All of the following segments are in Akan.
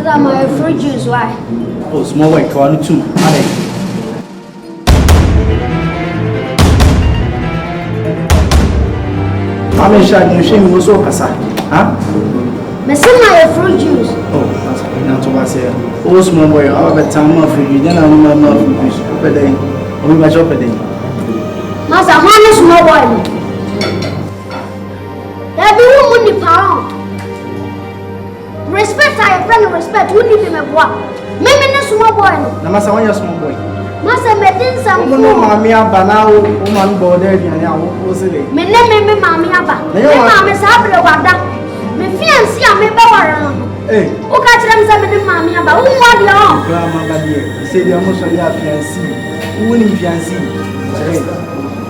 Mother, my fruit juice, why? Oh, small white one too. I'm sure you shame was so cassa. Huh? My fruit juice. Oh, that's not to say. Oh, small boy, I'll have a time of you. Then I'm not per day. Or we match up a day. Master, how much small boy? There be woman in pound. Respect, I friend respect. Who need him a boy? Maybe no small boy. No, Master, one your small boy. Master, medin some food. Mammy, Banao, woman boarded, and I was it. Me name Mammy Abba. Mamma Sabra Wada. Me fiancé, I may bower. Hey, who catch them some in Mammy Abba? Who want your Grandma, dear? Say the almost of your fiancé. Who will fiancé?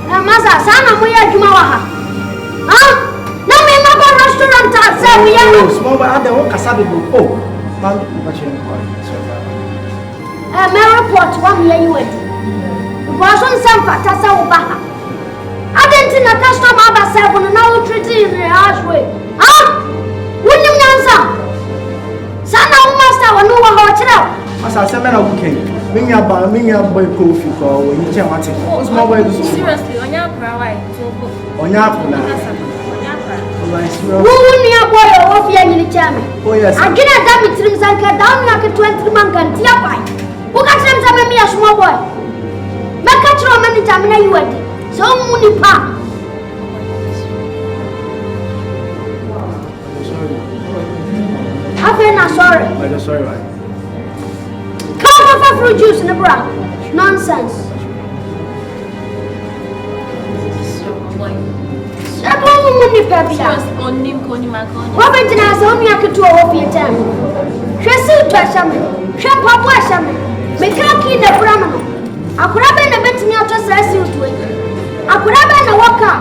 Master, son of Muyajumaha. Huh? No, me never restaurant. I said, we are small by other Casabi. Oh, man, what you my report 1 year you went. Was on some Fatasa Ubaha. I didn't think a customer about 7 and now treating in the harsh way. Huh? Wouldn't you answer? Son of Master, I know what hotel. As I said, I'm okay. Bring your boy coffee for when you can't watch it. Small boy, seriously, on your power. On your pool. Who near boy or off your channel? Oh, yes. I get a damn it and down like a 20-man can tear by. Who got them to me a small boy? Make a true many time you went. So many pa. I'm sorry. I'm sorry, right? Come over fruit juice in the bra. Nonsense. What went in us only I could do over your time? Trestle to a shaman, tramp up a shaman, make a key in the Brahman. I could have been a bit near just as you do it. I could have been a walker.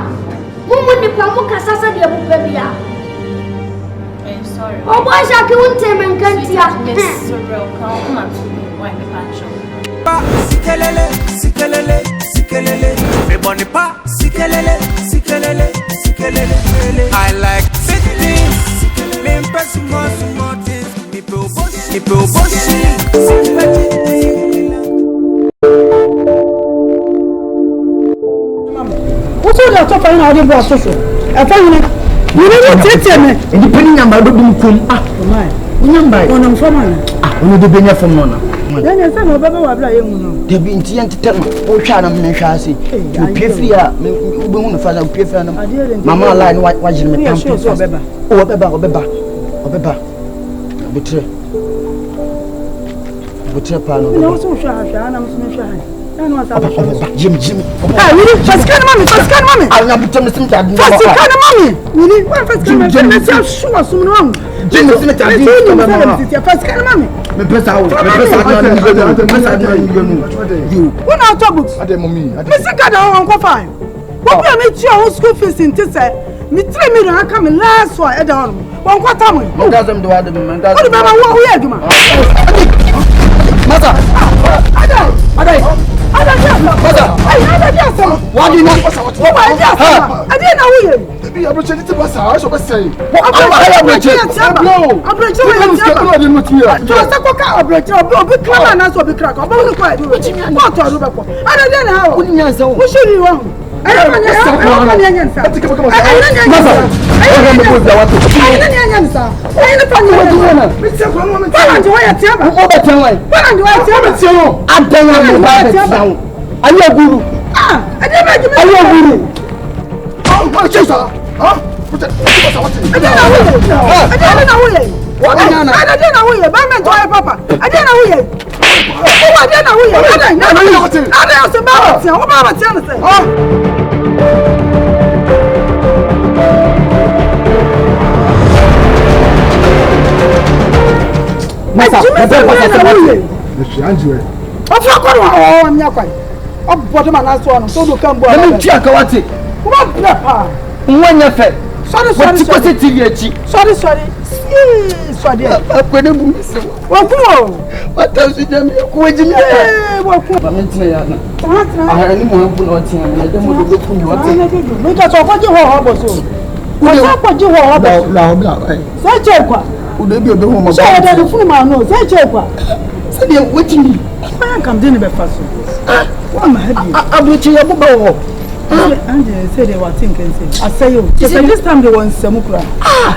Who would the Pamuka Sasa de Baby? I'm sorry. Oh, boys, I can't tell me, can't you? Sikelele, sikelele, sikelele. Me boni pa, sikelele, sikelele, sikelele. I like big things. Me impress more things. Me pro bossy. What's all that talking about? The boss, so. I find you. You never take me. Independent number do come. Ah, my. Number. On them from man. Ah, on the benya from nona. Then you say no baba wa bla yemu. There be inti tell me. O twa na me hwa ase. You pay free a me ube hu no fa na pay free na. Mama line wa jin me tam. O beba. Betre pa no. No so hwa na mo so hwa. Na no asa ba. Jim. Ah, we need first can mommy. Ah, na betre me sim tag. First can mommy. We need first can mommy. Na say sure so no. Jim sim tag. First can mommy. Me pesa no. You. When I talk books. Ade mommy. Me Sika da won ko fine. Wo bia me chi o school fees nti say me 3 million aka me last one e da won. Won ko tam. Mo ga dem do wa dem. Wo be ma wo ye aduma. Mata. Ada. Mata. Ada dia so. Wa di na. Wo ba dia so. Ada na wo ye. Bi abroche ti ba sa, I so be say. Abroche. No. Abroche wo ye. Abroche no ti ya. Jo sa ko ka abroche obi kla na so obi kra ko. Obi ko e do. What to do be ko. Ada dia na ha wo. Oni nyansa wo. Wo shiri wo. Ayo ma nyansa. baby obe ho mo. So I don't fool man no. Say check kwa. Say dey wetin me. I come dey be fast. What am I happy? Abuchi ya buba ho. And say they were thinking say. I say you. This time they want samukra.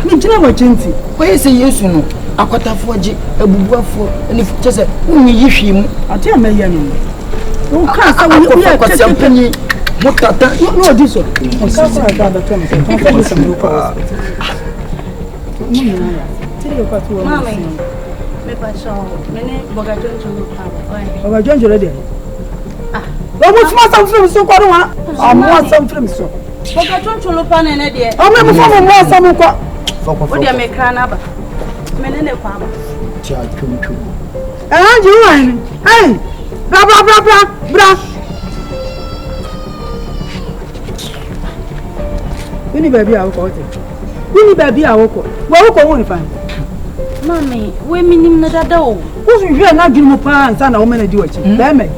Me jina wa chinti. Why say Yesu no? Akwatafo je ebubuafo eni chese unyi yihwi mu. Ati ameye no. Won ka say we ya kwatempani mutata. No this one. On ka for that the term say. Don't forget some local. Mommy, me passion. Me boga jonjo pa. Boga jonjo ready. What was some film so kwaro wa? Am some film so. Boga jonjo pa na na de. O me mo mo some kwa. O de me kra na ba. Me ne kwa ba. Tia twumtwu. Anji wan. Hey. Bra. Wini baby a wo ko. Wini baby a wo ko. Wo ko won fa. Mommy, we minim na dada o. Wo fi hwe na dwumu pa nsa na wo me na di wachi. Ba me.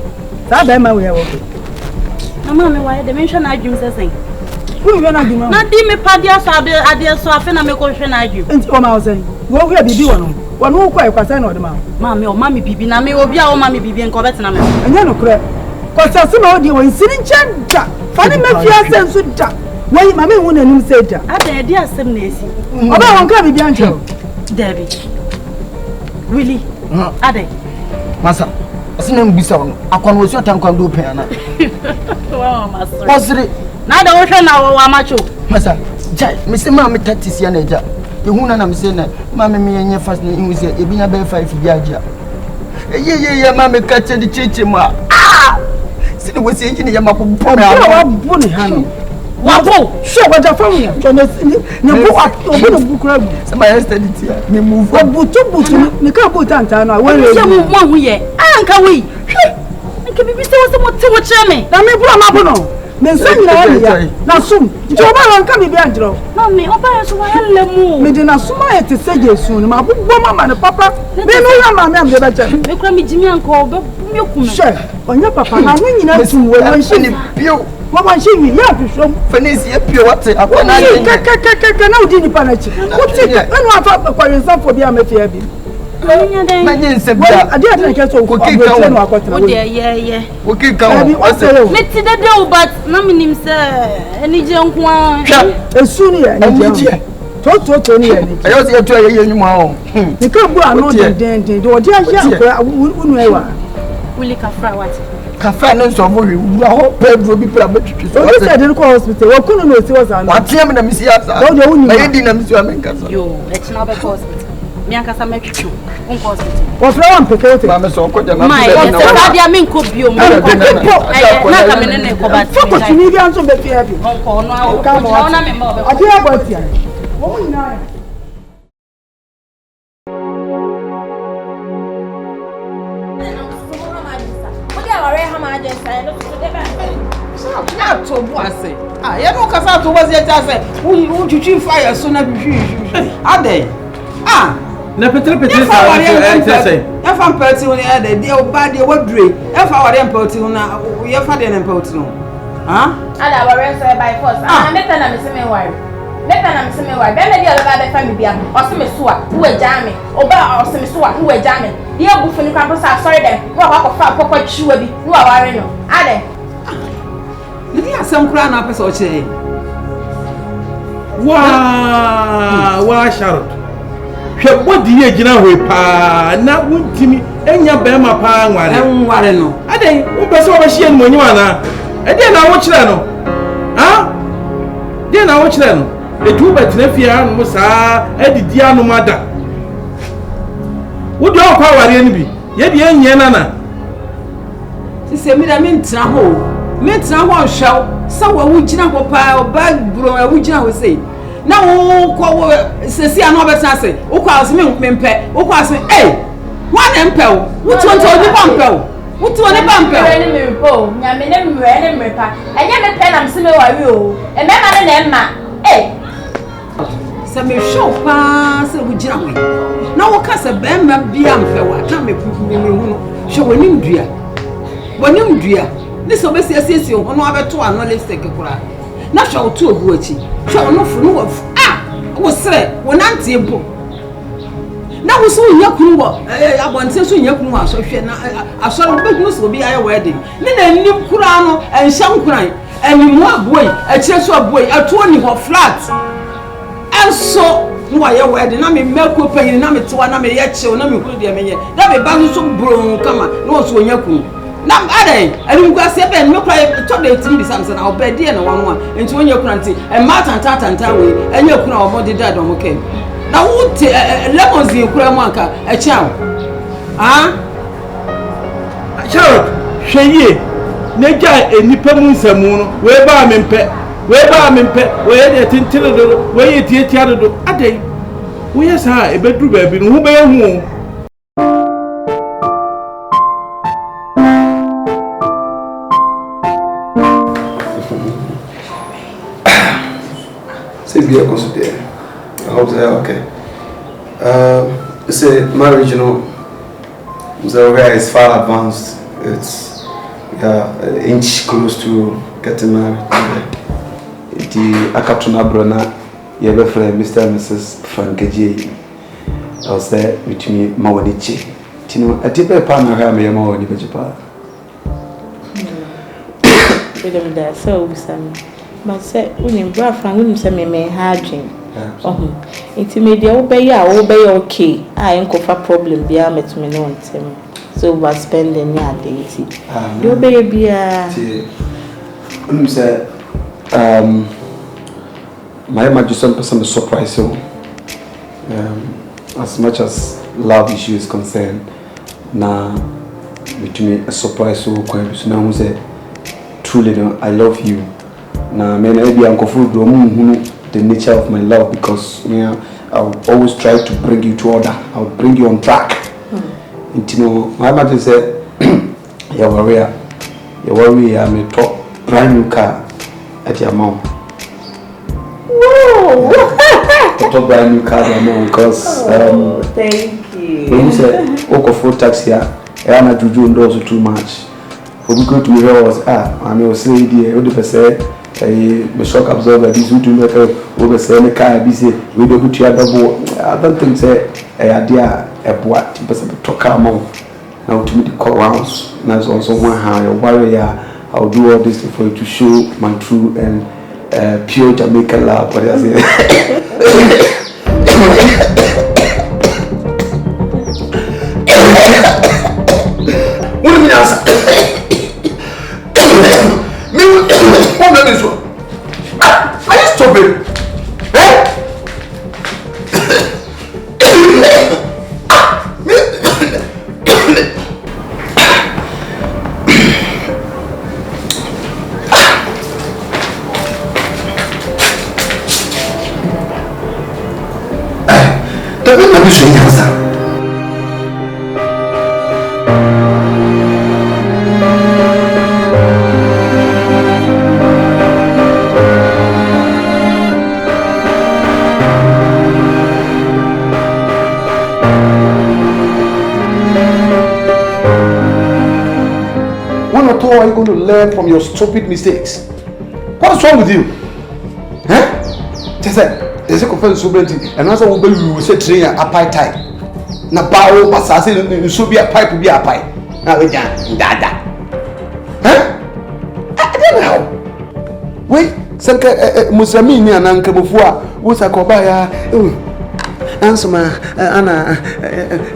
Sa ba ma we ya wo ko. Na mommy why de mention na dwum sesen. Wo hwe na dwumu. Na di me pa dia so ade so afi na me ko hwe na dwum. Enti o ma wo sen. Wo hwe bibi wo no. Wo no ko e kwasa na o de ma. Mommy o mami bibi na me obi a o mami bibi enko betina me. Anya no kure. Ko sa so na o di wo nsiri nchen da. Fa ni me fia sensu da. Wai mama hu na nim se da. Ada di asem na esi. Oba won ka bibi anche. Debbie. Really? Ade. Masa, asina mbisa wono. Akwan wo so tankwan do pen ana. Wow, master. Osiri. Na da wo hwe na wo amacho. Masa, jai, me se ma me tatisi ya na ja. Ehuna na me se na ma me yenye fast na inwu se ebinya be 5 bi aja. Ye ma me ka che di cheche ma. Sini wo se enji ne ya makobbo me Wa bu ni ha no. Wabo, sure waja famu ya. Ne bu obo no bu kura bu. Sama yesterday tia, me move. Butu ni ka bu tanta na we We mu hu ye. Anka we. Nka bibi se wo se mo te wo kire me. Na me bura ma bu no. Me nsa nyina ya na sum. Nti oba ran ka bibi anjiro. Mami, oba ya so wa yelle mu. Me de na suma ye te seje sun ni ma bu mama ne papa. Me no ya ma me am de ba che. Me kura mi jimi anka obe mi ku me. Sure. Onya papa na no nyina tu wo won shi ni pio. Mama shi wi ya hwehwom. Fanisi e pio wate akwana Ka ye. na udi ni pa na chi. Wuti enu afa kwa yensanfo bi amefia bi. Anya den. Na nyi nsebia. Ade ade nke so ko kika no akotra. O de ye. O kika wo. Me ti dede o but na minim se eni je nko a. Esu ni ya ni je. To ni ya ni. Ayo se etu aye nyuma ho. Ni ka bu ano den de o de ahia akora unu ewa. Wuli ka fra what? Kafa no so mo wi wu ho pedro bi pra betwitwi so. O de se de ko hospital. Wa kunu no si wasa no. Watia me na misi asa. O de unu. Na yedi na misi amenka so. Yo, e china be hospital. Me anka sa metwitwi. On hospital. Wa fra wan peke Ma me so ko ja na. My, se ba dia me nko bio mo. Na ka me ne ko ba. Foko tuni bi anso be fia bi. Onko no awo. Ka na me ma be. Ade abatia. Wo nyina. To boase ye no kasa to boase ya ta say wo twitwi fire so na hwihwi ade na petre sa say e fa mpati woni ade de o ba de wadure e fa ware mpati na ye fa de na mpati no Ada ware so by force me pe na me se me ware be me dia ba be fa me bia o se me so a wo agya me o ba o se me so a wo agya me ye bu funi kwa so sorry dem wo akwa fa pokwa chiwa bi wo ware no ade Did you some crown up as okay? Wow, Charlotte. What do you gina we pa na wuntimi enya bema pa nware no. Ade, wo pese wo hie no nyiwa na. Ede na wo kire no. De na wo kire no. Etu betina fia no saa adidi anu mada. Wo de o kwa ware ni bi. Ye de enye na. Sise mi da mi ntra ho. Metra ho hwaw sa wo wugina ho pa oba bro wo wugina ho sei na wo ko sesi ana obeta se wo kwa ase me mpe wo kwa ase wa na mpe wo tu nto ni ba mpe wo tu ni ba mpe ni me po nya me ne mre ne mrepa enye me pe na mse me wari o e me ma ne na emma se me show pa se wugina ho na wo ka se be ma bia mpe wa na me hu no hwe wonim dua This obesi ho no abeto ano lipstick kura na hwa otu ogu achi hwa no fu no wo wo sre wo nante ebo na wo so nya kunu wo abonte so nya kunu asohwe na asoro be kunu so bi aye wedding ne na nim kura no enhyam kuran animu aboy akire so aboy atuo ni ho flat enso no aye wedding na me meko panyin na me tewa na me ye chew na me kunu de menye na me ba so bro kama no so nya kunu na adai ani kwa se be me kwa to de tim bi sam se na obedi e na wonu a enti wonya kunu anti e ma tanta we enya kunu a omodi dad o mo ken na wote lemons in kura mu anka e chaw Charlotte hweye ne ja enipa mu nsamu no we ba mempe we de tintire do we tie do adai we yesa e bedru ba bi no hu be hu say be consider. I hope they're okay. Say marriage, you know, the way is far advanced. It's an inch close to getting married. The Akatuna Brona, you have a friend, Mr. and Mrs. Frankeji. I was there with me, Mawanichi. You know, I did a partner, I am a Mawanichi. So, Sam, but say, when you brought from him, say, me harding. Intermediate obey okay. I ain't got a problem be met me no him. So was spending your day. You baby say my imagine person surprise so as much as love issue is concerned now between a surprise so quite so now say truly no I love you now me na be uncle do the nature of my love because I'll always try to bring you to order. I'll bring you on track. And you know, my mother said, "You worry, I'm a top brand new car at your mom." Whoa! Top brand new car at your mom because thank you. When you said, "Oko for taxi, I am not doing those too much." For we go to me was I mean, was say the what the say. The shock absorber, this would do like over say car busy, we do to double. I don't think say a idea a what but talk among now to me the call rounds. That's also one how your warrior. I'll do all this for you to show my true and pure Jamaican love. What I say. What do you mean? Are you stupid? How are you going to learn from your stupid mistakes? What's wrong with you? Just say, there's a conference sovereignty, and also we will say train a pipe type. Na bao masasi so be a pipe be a pipe. Na we dada. I don't know. Wait, sanka musami ni ananka bofua, wo sakoba ya. Ansoma ana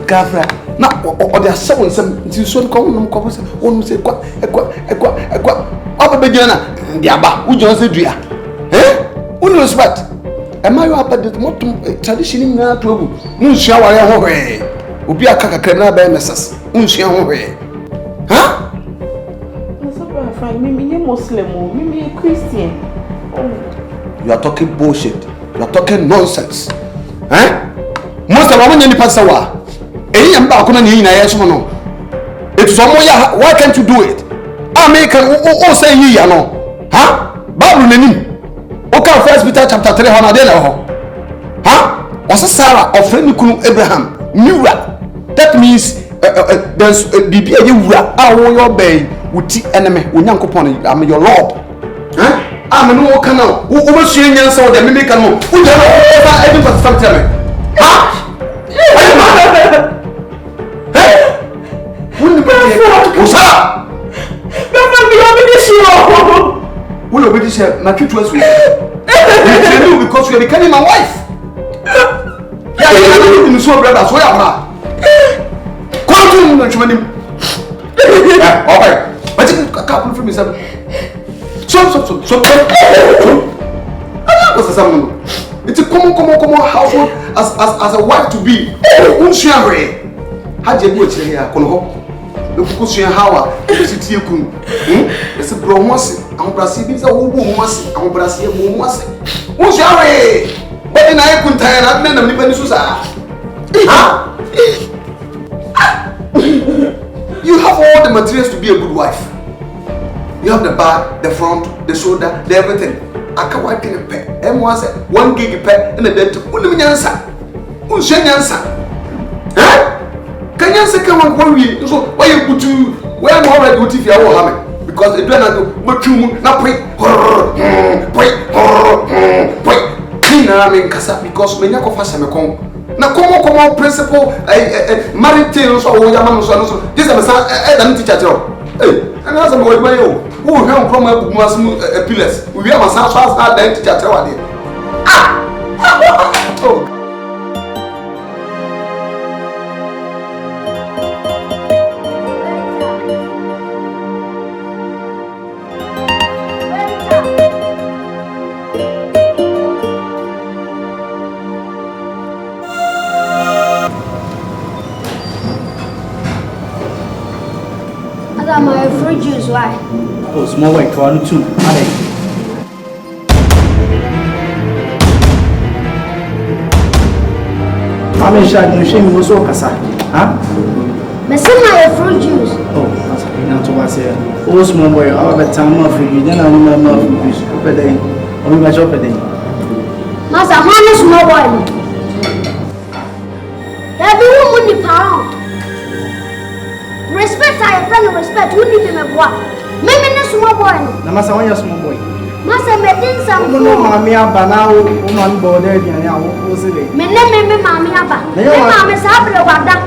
kafra. Na o de asawo nsem nti so ko wonum ko se wonum se kwa oba begina na dia ba ujo se dua wonu respect am I about the motum tradition na to agu munsua ware ho hwe obi aka kakra na ba messas munsua ho hwe so fine me Muslim o me Christian you are talking bullshit, you are talking nonsense most of them any pastor wa eyi am ba ko na ni na yeso no it so mo ya why can't you do it American o say yi ya no Bible nanim okay, 1 Peter chapter 3 how na dey na ho was Sarah offering kunu Abraham mira that means there's bibi aye wura wo your bay wuti enemy onyankopon am your lord am no kan na wo be sue nyansa wo de me kan mo wo de over every perspective say na treat us with. You because you are becoming my wife. Yeah, you are so brother, so you are. Come to me, chumani. Yeah, okay. But you can't from yourself. So. It's a common household as a wife to be. Unshare. How do you go here? Kono. Look, she how she tea kun. It's a bromance. I'm Brazil. It's a woman. I'm Brazil. Unshare. But in I couldn't tire that man. I'm living in Susa. You have all the materials to be a good wife. You have the back, the front, the shoulder, the everything. I can't wipe in a pet. And was 1 gig pet and a dead to only answer. Unshanyansa. Can you answer come on one week? So why you put to where I'm already with if you are having? Because it don't but you not pray. I mean, because when you go fast, I'm a na common principle married things or yaman so this is a teacher hey and as a boy who have from a pillars we have a sound fast that teacher oh my fruit juice, why? Oh, small white corn too. I'm sure you shame was so cassa. Huh? But some my fruit juice. Oh, that's not to was here. Oh, small boy, all the time of you, then I remember of you per day. Only my job a day. Master, how much small boy? There be woman in the pound. Respect, I have done respect. Who need him a boy? Maybe not small boy. No, Master, one your small boy. Master, making some food. No, Mammy, Banao, woman boarded, and I was it. Me name, Mammy, Abba. Mamma, Sabra, Wada.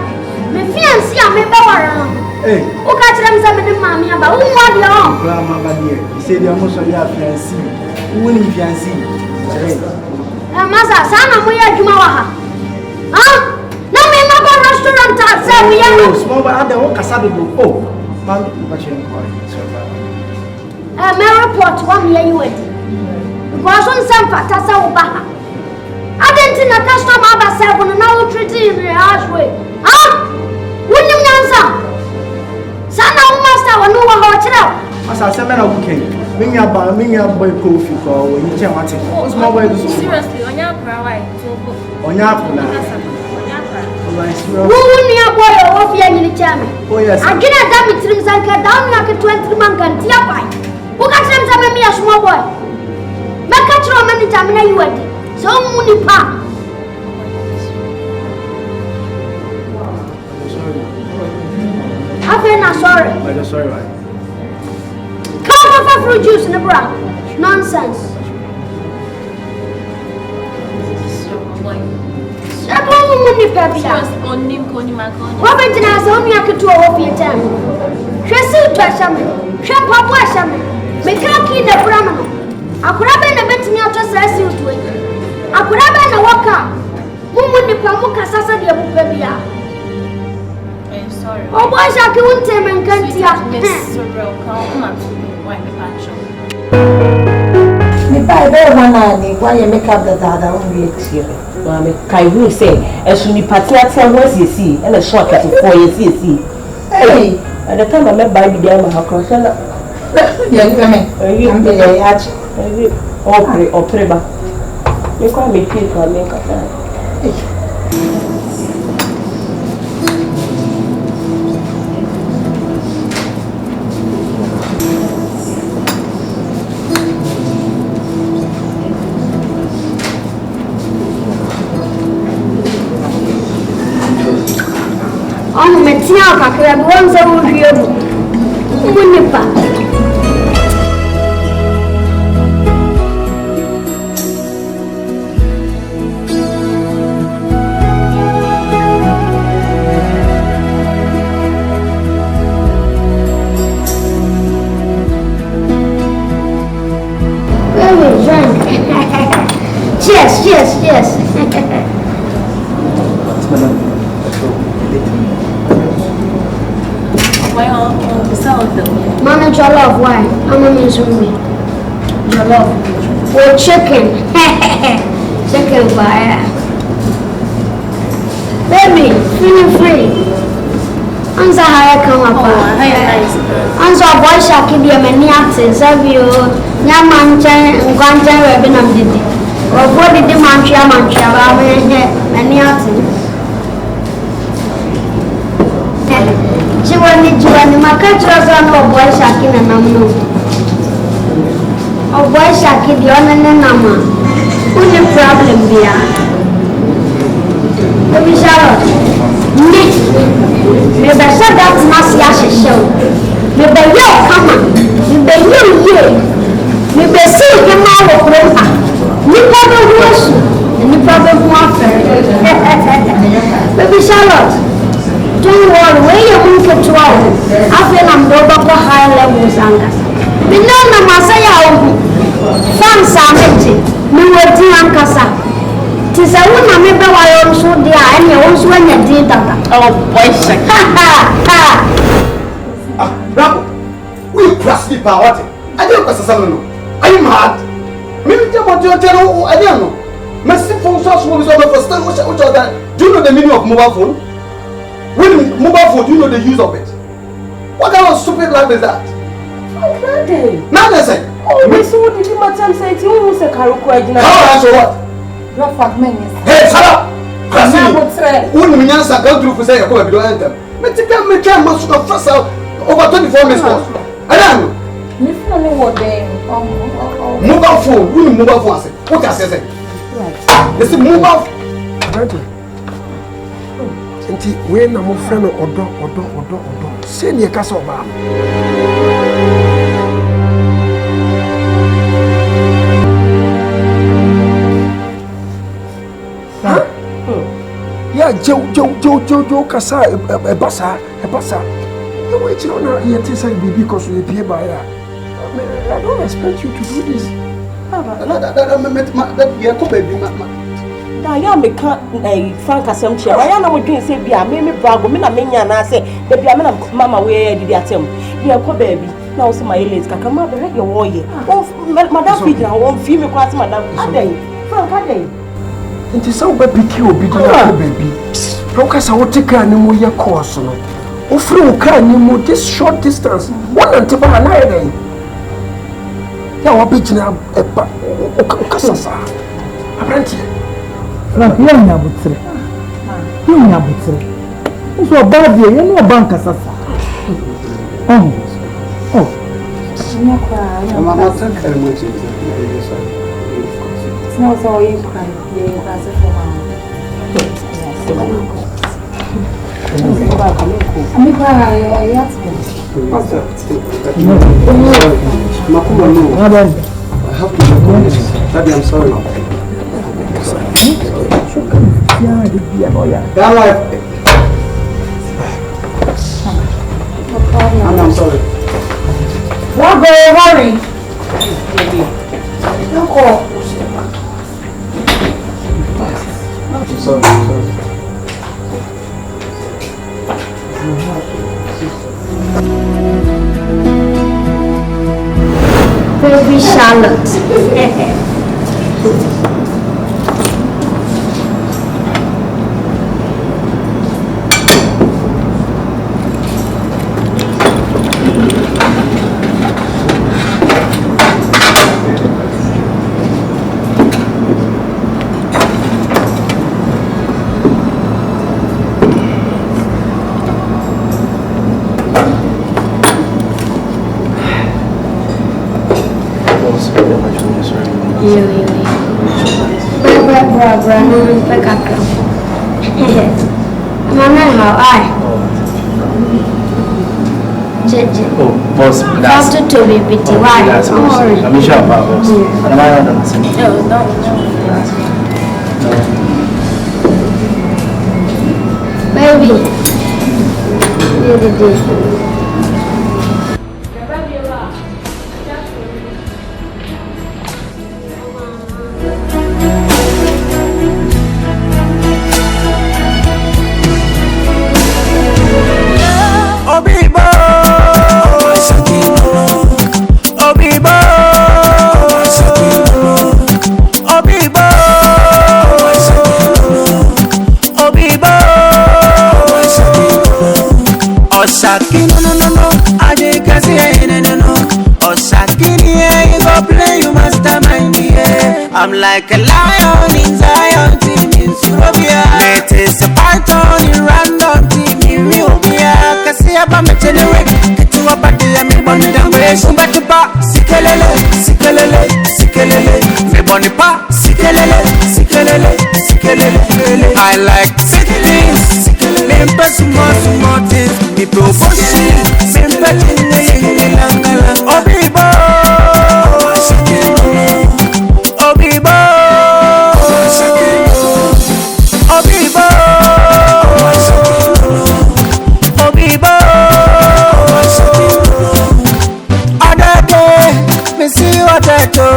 Me fiancé, I may bow around. Eh, who catch them some of the Mammy, Abba? Who want your own? Grandma, dear. He said, you almost have fiancé. Who will you fiancé? Master, son of my Jumawa. Huh? Restaurant outside we are small but I don't cassado. Oh, man, what you report 1 year you wait. Because on some fatasa obaha. I didn't think a customer about 7 and now treating in the harsh way. Huh? Wouldn't you answer? Sana master will know what you as I said, I'm okay. Bring your boy coffee or when you tell what it small boy. Seriously, on your power. On your who near boy or fear in the chairman? Oh, yes. I get a damn trims and cut down like a 20-man can tear pipe. Who got them me a small boy? Make a true many time you went. So many pa. I feel not sorry. I'm sorry, right? Come for fruit juice in the bra. Nonsense. What did I say? Only I could do a your time. She said to us, she papa was some. Make a key the Brahma. I could have been a bit near just as you do it. I could have been a walker. Who would the Pamuka Sasa de Bubia? I'm sorry. Oh, boys, I couldn't tell me and can't see if I bear one eye, why you make up the dada on the here? Can you say, as soon as Patricia was you see, and a short at 4 years, you see. Hey, at the time I met by the game, how cross young women, you be a hatch, or preba. You can't make people make a time. I'm a tiaka, I have one so real. Wouldn't yes. Mama, your love, why? Mama means me. Your love. With chicken. Chicken fire. Baby, feel free. Answer how I come up. Answer boy shall keep your many actors. Have you Yamancha and Granta Rabinam did it? Or what did the mantra many actors? She wanted to run my country on boy shaking and I'm no. Oh, boy shaking the honor and Nama. Who's the problem here? Baby Charlotte, me be shut that nasty ass show. Me be yo come on, me be yo me be see him now of Roma. Me probably was, and you probably want Baby Charlotte, don't worry, where you move to 12. I feel I'm double for high levels anger. Me know na masaya fans are making me waiting on Casa. Tis a woman, maybe I also there, and you also when you did that. Oh, boy, Bravo, we press the power. I didn't pass a salon. I'm mad. Maybe you want to tell I don't know. My phone source was over for still. Do you know the meaning of mobile phone? When mobile phone, do you know the use of it? What kind of stupid life is that? Now they say, oh, Miss, what did you matter? Say, you was a car. How what? Hey, shut up! When we answer, go through for say, I'm going to enter. Make a must of first out over 24 minutes. I don't know. Mobile phone, we mobile phone. What I say? It's a mobile phone. When I'm a friend or dog, send your castle bar. Yeah, Joe, Casa, a bassa. The way you know, you take some baby because we pay by her. I don't expect you to do this. Now, you make a frank assumption. I am not doing say, be a meme bravo, me, and I say, baby, I'm not mamma, where did I tell me? Yeah, baby. Now, so my ladies can come up and your warrior. Oh, Madame Peter, I won't feel me quite, Madame. A day, Frank, a day. It is so baby, baby. Because I will take care of your course. Offering can this short distance. One and two by a day. You are pitching up a Casasa. Apparently, Frank, you are butre. You are butre. Who's your bad year? You know, bank Casasa. Oh, I'm not talking much. It's not all you cry. Daddy, I'm sorry. I'm sorry. What go hurry? Sorry. Baby Charlotte. Oh, boss, that's to be pity. Why? I'm sure about boss. And I don't understand. No. Baby. Osaki no. I just say no. Osaki you go play you mastermind yeah. I'm like a lion in Zion team in Ethiopia. It is a python in random team in Ethiopia. Kasi aba mechenere kitu abadi ya miboni dambe. Shumba chupa sikelele. Miboni pa sikelele. I like things. Mimpe sumo things. Mipe oboshi. Mimpe chingelangala. Obibo. Other day, me see what I do.